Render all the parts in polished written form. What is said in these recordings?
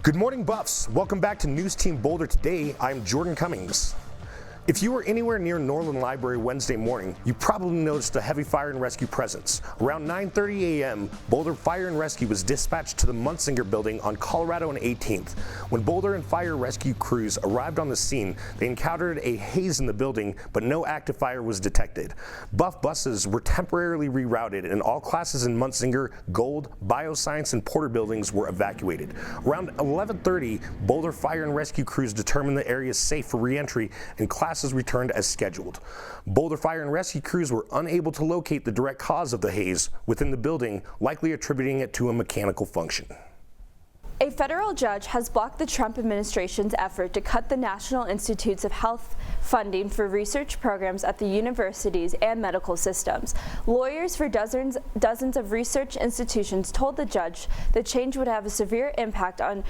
Good morning, Buffs. Welcome back to NewsTeam Boulder. Today, I'm Jordan Cummings. If you were anywhere near Norland Library Wednesday morning, you probably noticed a heavy fire and rescue presence. Around 9:30 a.m., Boulder Fire and Rescue was dispatched to the Munsinger building on Colorado and 18th. When Boulder and fire rescue crews arrived on the scene, they encountered a haze in the building, but no active fire was detected. Buff buses were temporarily rerouted, and all classes in Munsinger, Gold, Bioscience, and Porter buildings were evacuated. Around 11:30, Boulder Fire and Rescue crews determined the area safe for re-entry, and classes returned as scheduled. Boulder Fire and Rescue crews were unable to locate the direct cause of the haze within the building, likely attributing it to a mechanical function. A federal judge has blocked the Trump administration's effort to cut the National Institutes of Health funding for research programs at the universities and medical systems. Lawyers for dozens of research institutions told the judge the change would have a severe impact on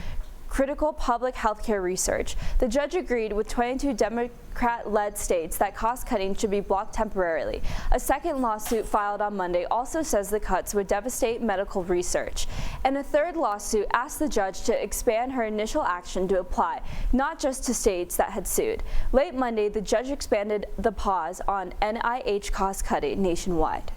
critical public health care research. The judge agreed with 22 Democrat-led states that cost-cutting should be blocked temporarily. A second lawsuit filed on Monday also says the cuts would devastate medical research. And a third lawsuit asked the judge to expand her initial action to apply, not just to states that had sued. Late Monday, the judge expanded the pause on NIH cost-cutting nationwide.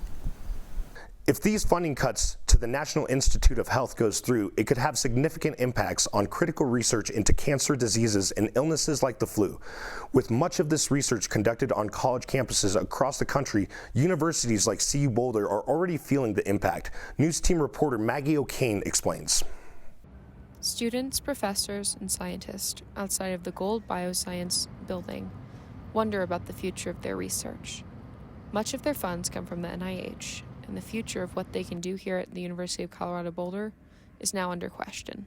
If these funding cuts to the National Institute of Health goes through, it could have significant impacts on critical research into cancer, diseases, and illnesses like the flu. With much of this research conducted on college campuses across the country, universities like CU Boulder are already feeling the impact. NewsTeam reporter Maggie Cain explains. Students, professors, and scientists outside of the Gold Bioscience building wonder about the future of their research. Much of their funds come from the NIH, and the future of what they can do here at the University of Colorado Boulder is now under question.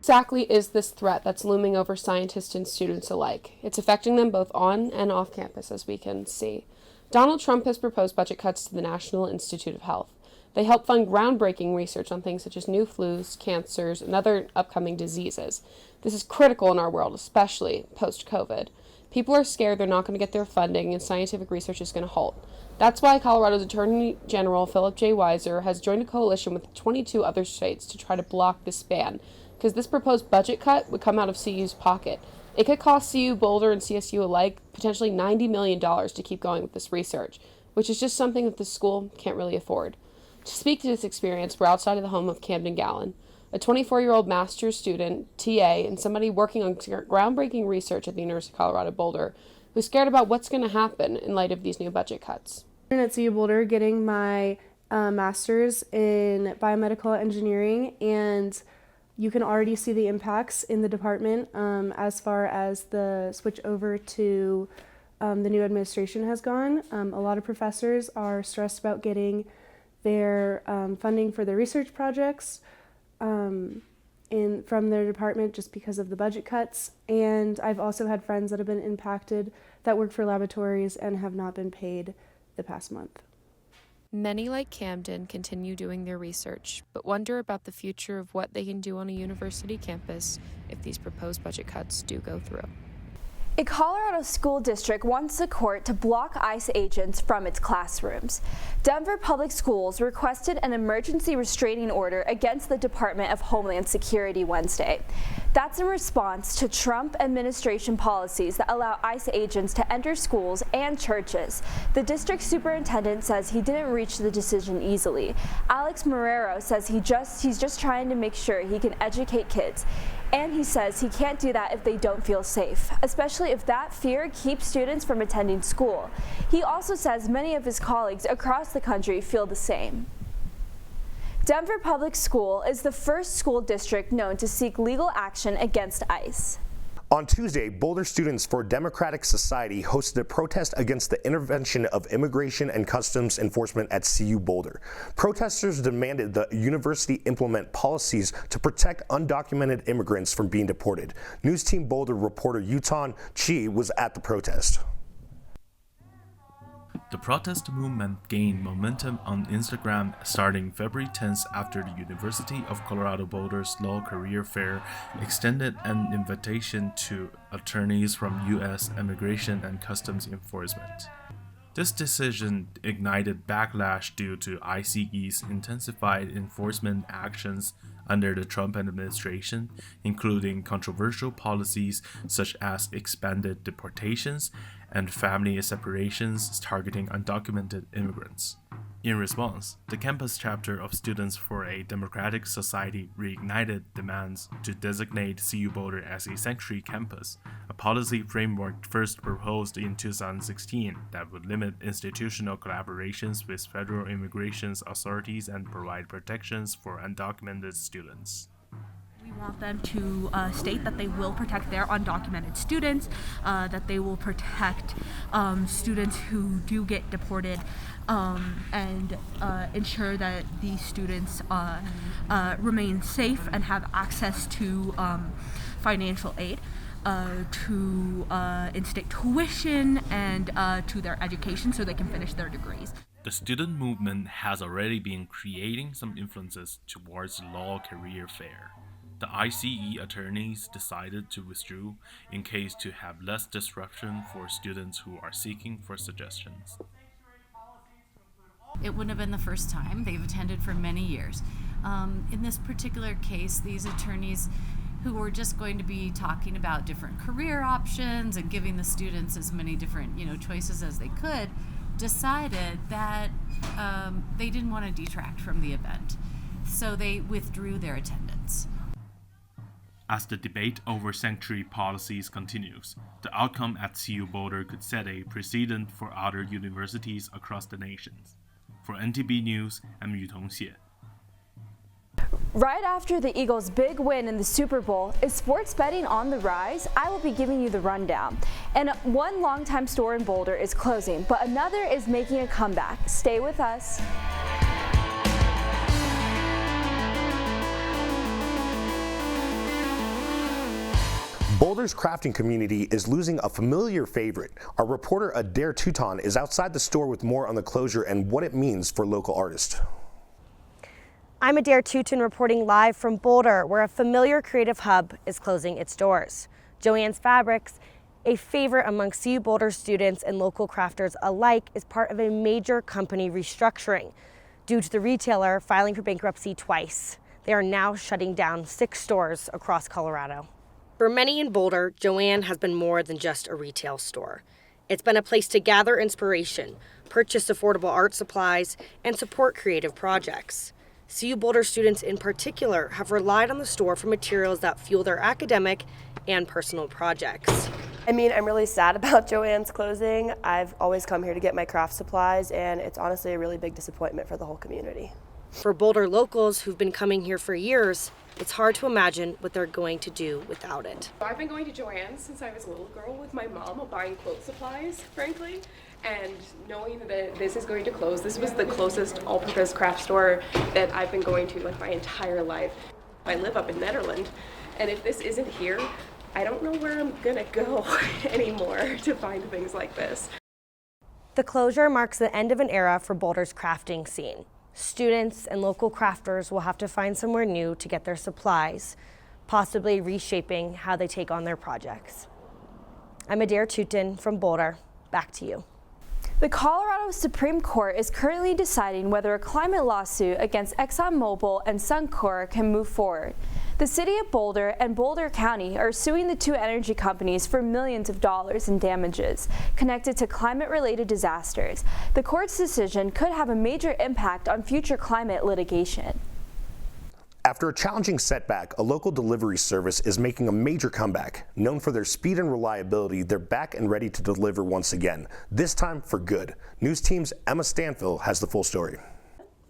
Exactly is this threat that's looming over scientists and students alike. It's affecting them both on and off campus, as we can see. Donald Trump has proposed budget cuts to the National Institute of Health. They help fund groundbreaking research on things such as new flus, cancers, and other upcoming diseases. This is critical in our world, especially post-COVID. People are scared they're not going to get their funding and scientific research is going to halt. That's why Colorado's Attorney General Philip J. Weiser has joined a coalition with 22 other states to try to block this ban, because this proposed budget cut would come out of CU's pocket. It could cost CU Boulder and CSU alike potentially $90 million to keep going with this research, which is just something that the school can't really afford. To speak to this experience, we're outside of the home of Camden Gallen, a 24-year-old master's student, TA, and somebody working on groundbreaking research at the University of Colorado Boulder, who's scared about what's going to happen in light of these new budget cuts. I'm at CU Boulder getting my master's in biomedical engineering, and you can already see the impacts in the department as far as the switch over to the new administration has gone. A lot of professors are stressed about getting their funding for their research projects from their department just because of the budget cuts. And I've also had friends that have been impacted that work for laboratories and have not been paid the past month. Many, like Camden, continue doing their research, but wonder about the future of what they can do on a university campus if these proposed budget cuts do go through. A Colorado school district wants the court to block ICE agents from its classrooms. Denver Public Schools requested an emergency restraining order against the Department of Homeland Security Wednesday. That's in response to Trump administration policies that allow ICE agents to enter schools and churches. The district superintendent says he didn't reach the decision easily. Alex Marrero says he's just trying to make sure he can educate kids. And he says he can't do that if they don't feel safe, especially if that fear keeps students from attending school. He also says many of his colleagues across the country feel the same. Denver Public School is the first school district known to seek legal action against ICE. On Tuesday, Boulder Students for Democratic Society hosted a protest against the intervention of Immigration and Customs Enforcement at CU Boulder. Protesters demanded the university implement policies to protect undocumented immigrants from being deported. NewsTeam Boulder reporter Yutan Chi was at the protest. The protest movement gained momentum on Instagram starting February 10th after the University of Colorado Boulder's Law Career Fair extended an invitation to attorneys from U.S. Immigration and Customs Enforcement. This decision ignited backlash due to ICE's intensified enforcement actions under the Trump administration, including controversial policies such as expanded deportations and family separations targeting undocumented immigrants. In response, the campus chapter of Students for a Democratic Society reignited demands to designate CU Boulder as a sanctuary campus, a policy framework first proposed in 2016 that would limit institutional collaborations with federal immigration authorities and provide protections for undocumented students. We want them to state that they will protect their undocumented students, that they will protect students who do get deported, and ensure that these students remain safe and have access to financial aid, to in-state tuition, and to their education so they can finish their degrees. The student movement has already been creating some influences towards the law career fair. The ICE attorneys decided to withdraw in case to have less disruption for students who are seeking for suggestions. It wouldn't have been the first time. They've attended for many years. In this particular case, these attorneys who were just going to be talking about different career options and giving the students as many different choices as they could, decided that they didn't want to detract from the event. So they withdrew their attendance. As the debate over sanctuary policies continues, the outcome at CU Boulder could set a precedent for other universities across the nation. For NTB News, I'm Yutong Xie. Right after the Eagles' big win in the Super Bowl, is sports betting on the rise? I will be giving you the rundown. And one longtime store in Boulder is closing, but another is making a comeback. Stay with us. Boulder's crafting community is losing a familiar favorite. Our reporter Adair Touton is outside the store with more on the closure and what it means for local artists. I'm Adair Touton reporting live from Boulder, where a familiar creative hub is closing its doors. Joann's Fabrics, a favorite among CU Boulder students and local crafters alike, is part of a major company restructuring due to the retailer filing for bankruptcy twice. They are now shutting down 6 stores across Colorado. For many in Boulder, Joann has been more than just a retail store. It's been a place to gather inspiration, purchase affordable art supplies, and support creative projects. CU Boulder students in particular have relied on the store for materials that fuel their academic and personal projects. I'm really sad about Joann's closing. I've always come here to get my craft supplies, and it's honestly a really big disappointment for the whole community. For Boulder locals who've been coming here for years, it's hard to imagine what they're going to do without it. I've been going to Joann's since I was a little girl with my mom, buying quilt supplies, frankly, and knowing that this is going to close. This was the closest all-purpose craft store that I've been going to my entire life. I live up in Nederland, and if this isn't here, I don't know where I'm gonna go anymore to find things like this. The closure marks the end of an era for Boulder's crafting scene. Students and local crafters will have to find somewhere new to get their supplies, possibly reshaping how they take on their projects. I'm Adair Touton from Boulder. Back to you. The Colorado Supreme Court is currently deciding whether a climate lawsuit against ExxonMobil and Suncor can move forward. The city of Boulder and Boulder County are suing the 2 energy companies for millions of dollars in damages connected to climate-related disasters. The court's decision could have a major impact on future climate litigation. After a challenging setback, a local delivery service is making a major comeback. Known for their speed and reliability, they're back and ready to deliver once again, this time for good. News Team's Emma Stanfill has the full story.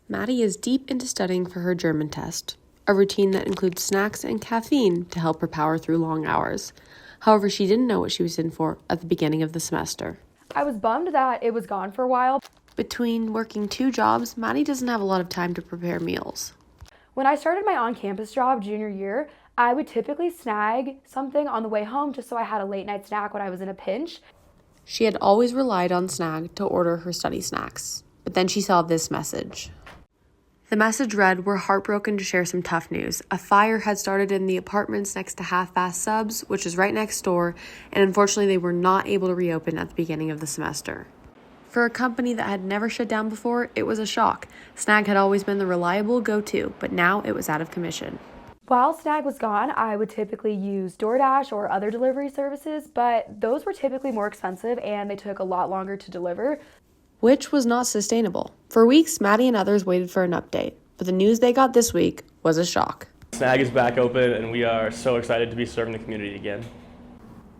Maddie is deep into studying for her German test, a routine that includes snacks and caffeine to help her power through long hours. However, she didn't know what she was in for at the beginning of the semester. I was bummed that it was gone for a while. Between working 2 jobs, Maddie doesn't have a lot of time to prepare meals. When I started my on-campus job junior year, I would typically snag something on the way home just so I had a late night snack when I was in a pinch. She had always relied on Snag to order her study snacks, but then she saw this message. The message read, "We're heartbroken to share some tough news. A fire had started in the apartments next to Half-Bass Subs, which is right next door, and unfortunately they were not able to reopen at the beginning of the semester." For a company that had never shut down before, it was a shock. Snag had always been the reliable go-to, but now it was out of commission. While Snag was gone, I would typically use DoorDash or other delivery services, but those were typically more expensive and they took a lot longer to deliver. Which was not sustainable. For weeks, Maddie and others waited for an update, but the news they got this week was a shock. Snag is back open and we are so excited to be serving the community again.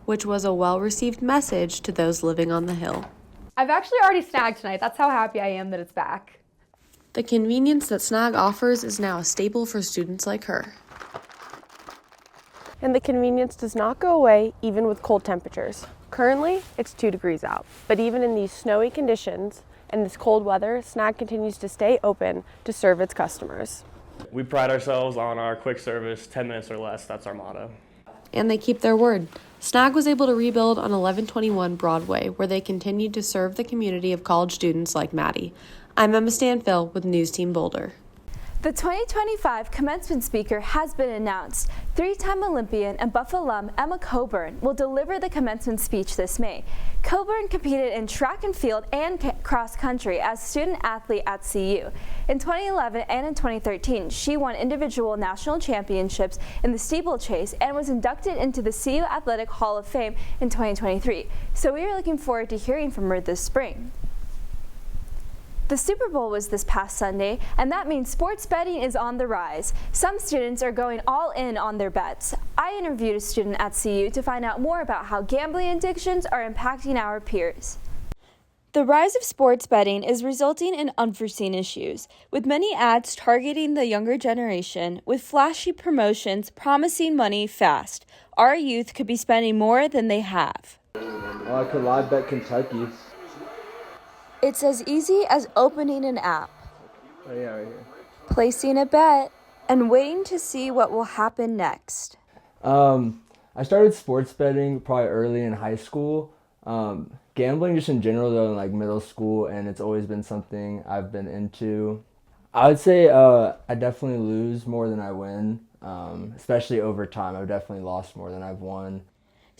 Which was a well-received message to those living on the hill. I've actually already snagged tonight. That's how happy I am that it's back. The convenience that Snag offers is now a staple for students like her. And the convenience does not go away even with cold temperatures. Currently, it's 2 degrees out, but even in these snowy conditions and this cold weather, Snag continues to stay open to serve its customers. We pride ourselves on our quick service, 10 minutes or less, that's our motto. And they keep their word. Snag was able to rebuild on 1121 Broadway, where they continued to serve the community of college students like Maddie. I'm Emma Stanfill with NewsTeam Boulder. The 2025 commencement speaker has been announced. 3-time Olympian and Buff alum Emma Coburn will deliver the commencement speech this May. Coburn competed in track and field and cross country as student athlete at CU. In 2011 and in 2013, she won individual national championships in the steeplechase and was inducted into the CU Athletic Hall of Fame in 2023. So we are looking forward to hearing from her this spring. The Super Bowl was this past Sunday, and that means sports betting is on the rise. Some students are going all in on their bets. I interviewed a student at CU to find out more about how gambling addictions are impacting our peers. The rise of sports betting is resulting in unforeseen issues, with many ads targeting the younger generation with flashy promotions promising money fast. Our youth could be spending more than they have. I could live bet Kentucky. It's as easy as opening an app, Oh yeah, right here. placing a bet, and waiting to see what will happen next. I started sports betting probably early in high school. Gambling just in general though in like middle school, and it's always been something I've been into. I would say I definitely lose more than I win, especially over time. I've definitely lost more than I've won.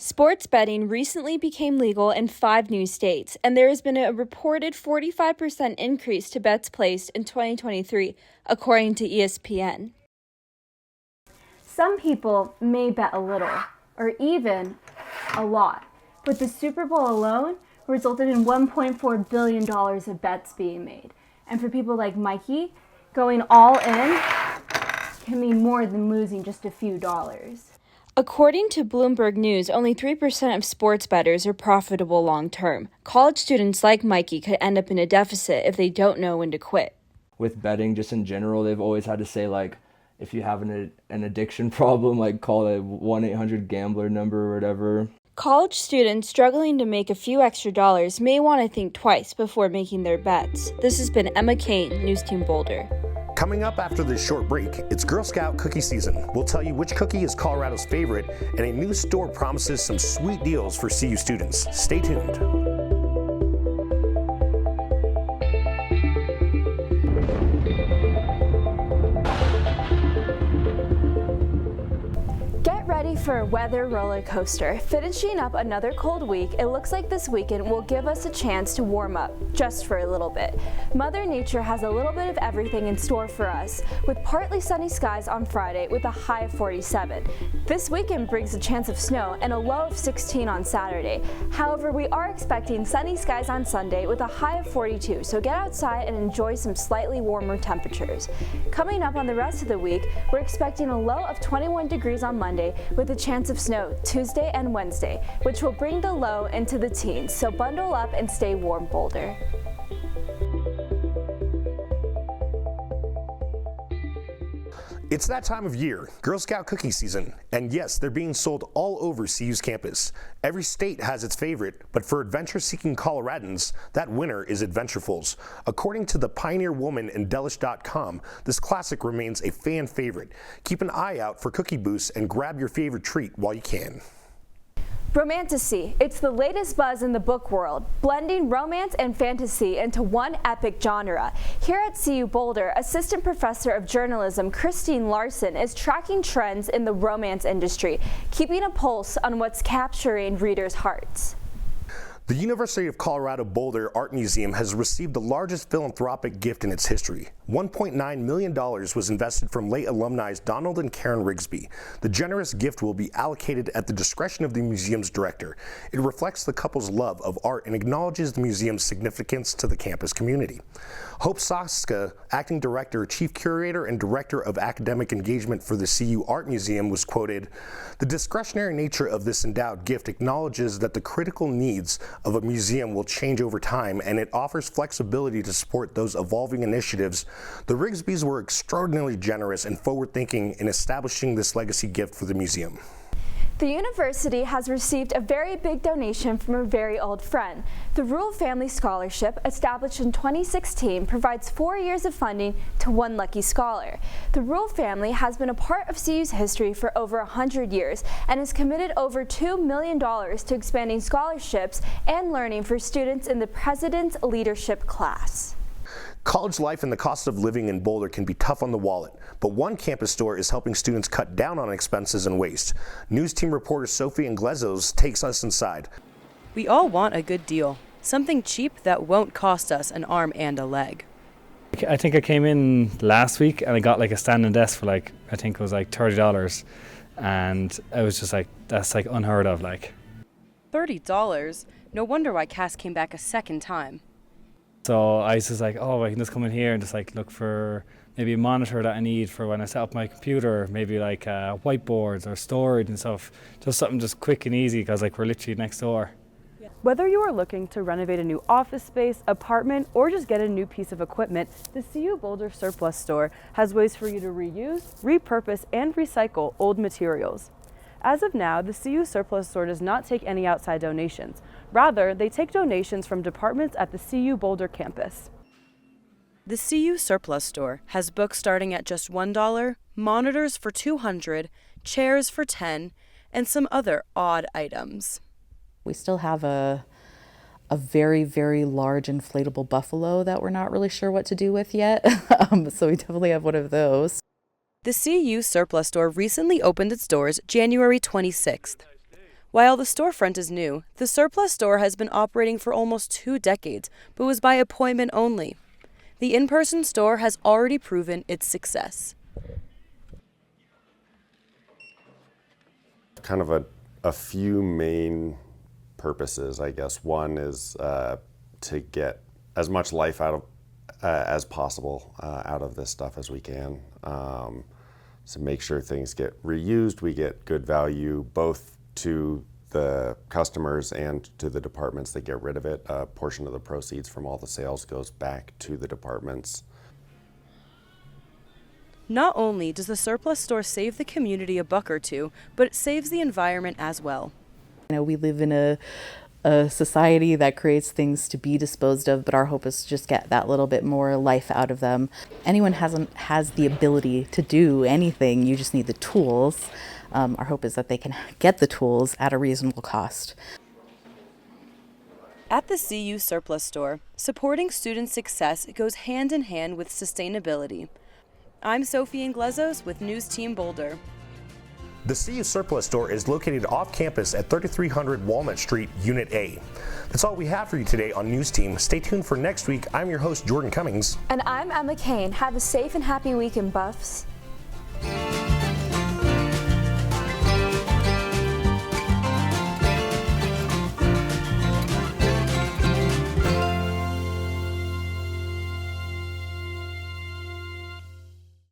Sports betting recently became legal in 5 new states, and there has been a reported 45% increase to bets placed in 2023, according to ESPN. Some people may bet a little, or even a lot, but the Super Bowl alone resulted in $1.4 billion of bets being made. And for people like Mikey, going all in can mean more than losing just a few dollars. According to Bloomberg News, only 3% of sports bettors are profitable long-term. College students like Mikey could end up in a deficit if they don't know when to quit. With betting just in general, they've always had to say like, if you have an addiction problem, like call a 1-800-GAMBLER number or whatever. College students struggling to make a few extra dollars may want to think twice before making their bets. This has been Emma Cain, NewsTeam Boulder. Coming up after this short break, it's Girl Scout cookie season. We'll tell you which cookie is Colorado's favorite, and a new store promises some sweet deals for CU students. Stay tuned. Ready for a weather roller coaster. Finishing up another cold week, it looks like this weekend will give us a chance to warm up, just for a little bit. Mother Nature has a little bit of everything in store for us, with partly sunny skies on Friday with a high of 47. This weekend brings a chance of snow and a low of 16 on Saturday. However, we are expecting sunny skies on Sunday with a high of 42, so get outside and enjoy some slightly warmer temperatures. Coming up on the rest of the week, we're expecting a low of 21 degrees on Monday, with a chance of snow Tuesday and Wednesday, which will bring the low into the teens, so bundle up and stay warm, Boulder. It's that time of year, Girl Scout cookie season, and yes, they're being sold all over CU's campus. Every state has its favorite, but for adventure-seeking Coloradans, that winner is Adventurefuls. According to the Pioneer Woman and Delish.com, this classic remains a fan favorite. Keep an eye out for cookie booths and grab your favorite treat while you can. Romantasy. It's the latest buzz in the book world, blending romance and fantasy into one epic genre. Here at CU Boulder, Assistant Professor of Journalism Christine Larson is tracking trends in the romance industry, keeping a pulse on what's capturing readers' hearts. The University of Colorado Boulder Art Museum has received the largest philanthropic gift in its history. $1.9 million was invested from late alumni Donald and Karen Rigsby. The generous gift will be allocated at the discretion of the museum's director. It reflects the couple's love of art and acknowledges the museum's significance to the campus community. Hope Saska, acting director, chief curator, and director of academic engagement for the CU Art Museum, was quoted, "The discretionary nature of this endowed gift acknowledges that the critical needs of a museum will change over time, and it offers flexibility to support those evolving initiatives. The Rigsbys were extraordinarily generous and forward-thinking in establishing this legacy gift for the museum." The university has received a very big donation from a very old friend. The Rural Family Scholarship, established in 2016, provides 4 years of funding to one lucky scholar. The Rural Family has been a part of CU's history for over 100 years and has committed over $2 million to expanding scholarships and learning for students in the President's Leadership class. College life and the cost of living in Boulder can be tough on the wallet, but one campus store is helping students cut down on expenses and waste. News Team reporter Sophie Inglezos takes us inside. We all want a good deal, something cheap that won't cost us an arm and a leg. I think I came in last week and I got like a standing desk for I think it was like $30, and I was just like, that's like unheard of. $30? No wonder why Cass came back a second time. So I was just like, oh, I can just come in here and just look for maybe a monitor that I need for when I set up my computer, maybe whiteboards or storage and stuff. Just something just quick and easy because we're literally next door. Whether you are looking to renovate a new office space, apartment, or just get a new piece of equipment, the CU Boulder Surplus Store has ways for you to reuse, repurpose, and recycle old materials. As of now, the CU Surplus Store does not take any outside donations. Rather, they take donations from departments at the CU Boulder campus. The CU Surplus Store has books starting at just $1, monitors for $200, chairs for $10, and some other odd items. We still have a very, very large inflatable buffalo that we're not really sure what to do with yet, so we definitely have one of those. The CU Surplus Store recently opened its doors January 26th. While the storefront is new, the Surplus Store has been operating for almost 2 decades, but was by appointment only. The in-person store has already proven its success. Kind of a few main purposes, I guess. One is to get as much life out of as possible out of this stuff as we can. So make sure things get reused, we get good value both to the customers and to the departments that get rid of it. A portion of the proceeds from all the sales goes back to the departments. Not only does the Surplus Store save the community a buck or two, but it saves the environment as well. We live in a society that creates things to be disposed of, but our hope is to just get that little bit more life out of them. Anyone has the ability to do anything, you just need the tools. Our hope is that they can get the tools at a reasonable cost. At the CU Surplus Store, supporting student success goes hand in hand with sustainability. I'm Sophie Inglezos with NewsTeam Boulder. The CU Surplus Store is located off campus at 3300 Walnut Street, Unit A. That's all we have for you today on News Team. Stay tuned for next week. I'm your host, Jordan Cummings. And I'm Emma Cain. Have a safe and happy weekend, Buffs.